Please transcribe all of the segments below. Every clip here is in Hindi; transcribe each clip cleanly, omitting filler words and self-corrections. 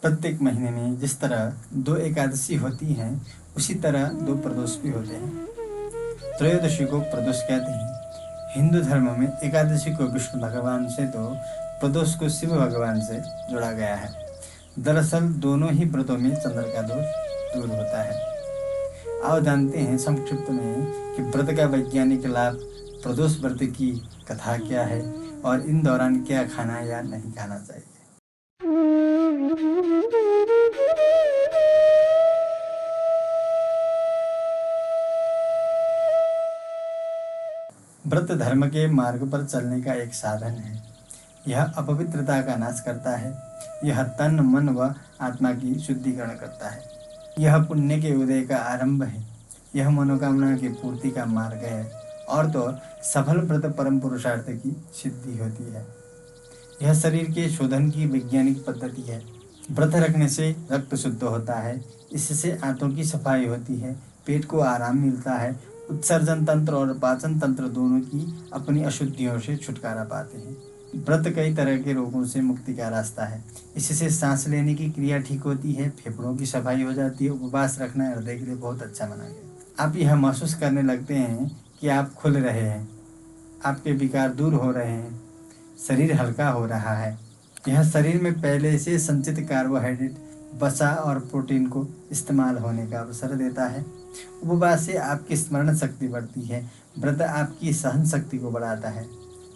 प्रत्येक महीने में जिस तरह 2 एकादशी होती हैं, उसी तरह 2 प्रदोष भी होते हैं। त्रयोदशी को प्रदोष कहते हैं। हिंदू धर्म में एकादशी को विष्णु भगवान से तो प्रदोष को शिव भगवान से जोड़ा गया है। दरअसल दोनों ही व्रतों में चंद्र का दोष दूर होता है। आओ जानते हैं संक्षिप्त में कि व्रत का वैज्ञानिक लाभ, प्रदोष व्रत की कथा क्या है और इन दौरान क्या खाना या नहीं खाना चाहिए। व्रत धर्म के मार्ग पर चलने का एक साधन है। यह अपवित्रता का नाश करता है। यह तन, मन व आत्मा की शुद्धिकरण करता है। यह पुण्य के उदय का आरंभ है। यह मनोकामना की पूर्ति का मार्ग है और तो सफल व्रत परम पुरुषार्थ की सिद्धि होती है। यह शरीर के शोधन की वैज्ञानिक पद्धति है। व्रत रखने से रक्त शुद्ध होता है। इससे आंतों की सफाई होती है, पेट को आराम मिलता है, उत्सर्जन तंत्र और पाचन तंत्र दोनों की अपनी अशुद्धियों से छुटकारा पाते हैं। व्रत कई तरह के रोगों से मुक्ति का रास्ता है। इससे सांस लेने की क्रिया ठीक होती है, फेफड़ों की सफाई हो जाती है। उपवास रखना हृदय के लिए बहुत अच्छा माना गया। आप यह महसूस करने लगते हैं कि आप खुल रहे हैं, आपके विकार दूर हो रहे हैं, शरीर हल्का हो रहा है। यह शरीर में पहले से संचित कार्बोहाइड्रेट, वसा और प्रोटीन को इस्तेमाल होने का अवसर देता है। उपवास से आपकी स्मरण शक्ति बढ़ती है। व्रत आपकी सहन शक्ति को बढ़ाता है।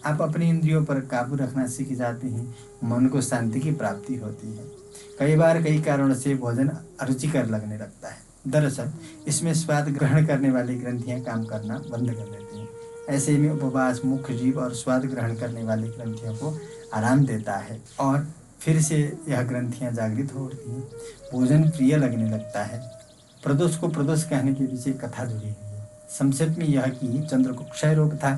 आप अपनी इंद्रियों पर काबू रखना सीख जाते हैं। मन को शांति की प्राप्ति होती है। कई बार कई कारणों से भोजन अरुचिकर लगने लगता है। दरअसल इसमें स्वाद ग्रहण करने वाली ग्रंथियां काम करना बंद कर देती हैं। ऐसे में उपवास मुख्य जीव और स्वाद ग्रहण करने वाली ग्रंथियों को आराम देता है और फिर से यह ग्रंथियां जागृत हो उठती हैं। भोजन प्रिय लगने लगता है। प्रदोष को प्रदोष कहने के पीछे कथा जुड़ी हुई है। संक्षेप में यह कि चंद्र को क्षय रोग था,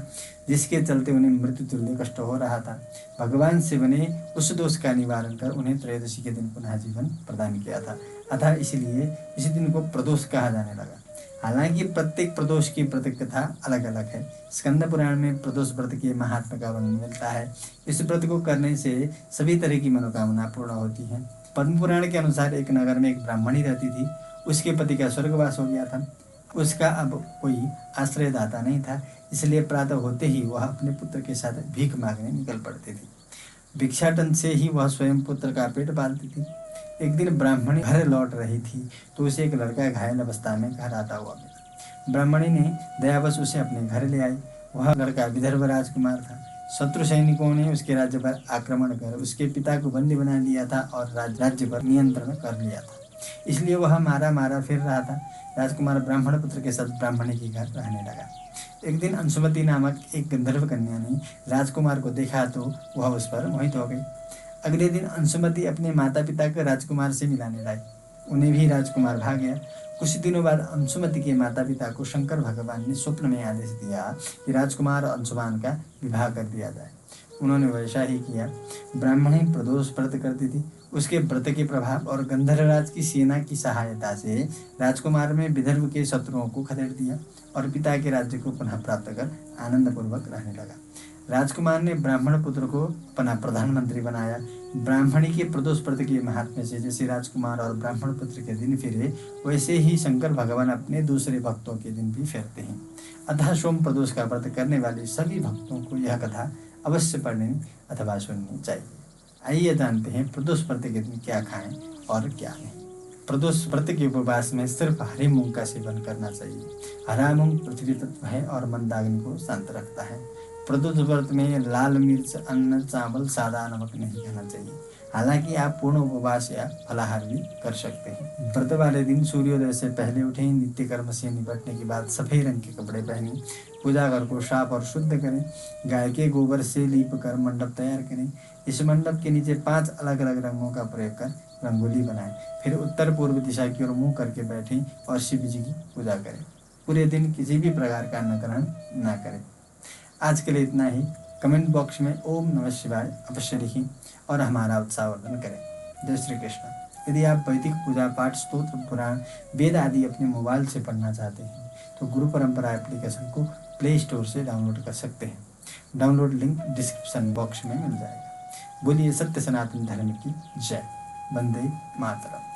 जिसके चलते उन्हें मृत्यु तुल्य कष्ट हो रहा था। भगवान शिव ने उस दोष का निवारण कर उन्हें त्रयोदशी के दिन पुनः जीवन प्रदान किया था। अतः इसलिए इसी दिन को प्रदोष कहा जाने लगा। हालांकि प्रत्येक प्रदोष की व्रत कथा अलग अलग है। स्कंद पुराण में प्रदोष व्रत के महात्मा का वर्णन मिलता है। इस व्रत को करने से सभी तरह की मनोकामना पूर्ण होती है। पद्म पुराण के अनुसार एक नगर में एक ब्राह्मणी रहती थी। उसके पति का स्वर्गवास हो गया था। उसका अब कोई आश्रयदाता नहीं था, इसलिए प्रातः होते ही वह अपने पुत्र के साथ भीख मांगने निकल पड़ती थी। भिक्षाटन से ही वह स्वयं पुत्र का पेट पालती थी। एक दिन ब्राह्मणी घर लौट रही थी तो उसे एक लड़का घायल अवस्था में घर आता हुआ मिला। ब्राह्मणी ने दयावश उसे अपने घर ले आई। वह लड़का विदर्भ राजकुमार था। शत्रु सैनिकों ने उसके राज्य पर आक्रमण कर उसके पिता को बंदी बना लिया था और राज्य पर नियंत्रण कर लिया था। इसलिए वह मारा मारा फिर रहा था। राजकुमार ब्राह्मण पुत्र के साथ ब्राह्मणी के घर रहने लगा। एक दिन अंशुमति नामक एक गंधर्व कन्या ने राजकुमार को देखा तो वह उस पर मोहित हो गई। अगले दिन अंशुमति अपने माता पिता को राजकुमार से मिलाने लाई। उन्हें भी राजकुमार भाग गया। कुछ दिनों बाद अंशुमति के माता पिता को शंकर भगवान ने स्वप्न में आदेश दिया कि राजकुमार और अंशुमान का विवाह कर दिया जाए। उन्होंने वैसा ही किया। ब्राह्मणी प्रदोष व्रत करती थी। उसके व्रत के प्रभाव और गंधर्वराज की सेना की सहायता से राजकुमार में विदर्भ के शत्रुओं को खदेड़ दिया और पिता के राज्य को पुनः प्राप्त कर आनंद पूर्वक रहने लगा। राजकुमार ने ब्राह्मण पुत्र को अपना प्रधानमंत्री बनाया। ब्राह्मणी के प्रदोष व्रत के महात्म्य से जैसे राजकुमार और ब्राह्मण पुत्र के दिन फिरे, वैसे ही शंकर भगवान अपने दूसरे भक्तों के दिन भी फेरते हैं। अतः सोम प्रदोष का व्रत करने वाले सभी भक्तों को यह कथा अवश्य पढ़नी अथवा सुननी चाहिए। आइए जानते हैं प्रदोष व्रत के दिन क्या खाएं और क्या नहीं। प्रदोष व्रत के उपवास में सिर्फ हरे मूंग का सेवन करना चाहिए। हरा मूंग पृथ्वी तत्व है और मंदाग्नि को शांत रखता है। प्रदोष व्रत में लाल मिर्च, अन्न, चावल, सादा नमक नहीं खाना चाहिए। हालांकि आप पूर्ण उपवास या फलाहार भी कर सकते हैं। व्रत वाले दिन सूर्योदय से पहले उठें। नित्य कर्म से निपटने के बाद सफेद रंग के कपड़े पहनें। पूजा घर को साफ और शुद्ध करें। गाय के गोबर से लीप कर मंडप तैयार करें। इस मंडप के नीचे 5 अलग अलग रंगों का प्रयोग कर रंगोली बनाएं। फिर उत्तर पूर्व दिशा की ओर मुंह करके बैठें और शिव जी की पूजा करें। पूरे दिन किसी भी प्रकार का अन्न ग्रहण न करें। आज के लिए इतना ही। कमेंट बॉक्स में ओम नमः शिवाय अवश्य लिखें और हमारा उत्साहवर्धन करें। जय श्री कृष्ण। यदि आप वैदिक पूजा पाठ, स्तोत्र, पुराण, वेद आदि अपने मोबाइल से पढ़ना चाहते हैं तो गुरु परंपरा एप्लीकेशन को प्ले स्टोर से डाउनलोड कर सकते हैं। डाउनलोड लिंक डिस्क्रिप्शन बॉक्स में मिल जाएगा। बोलिए सत्य सनातन धर्म की जय। वंदे मातरम।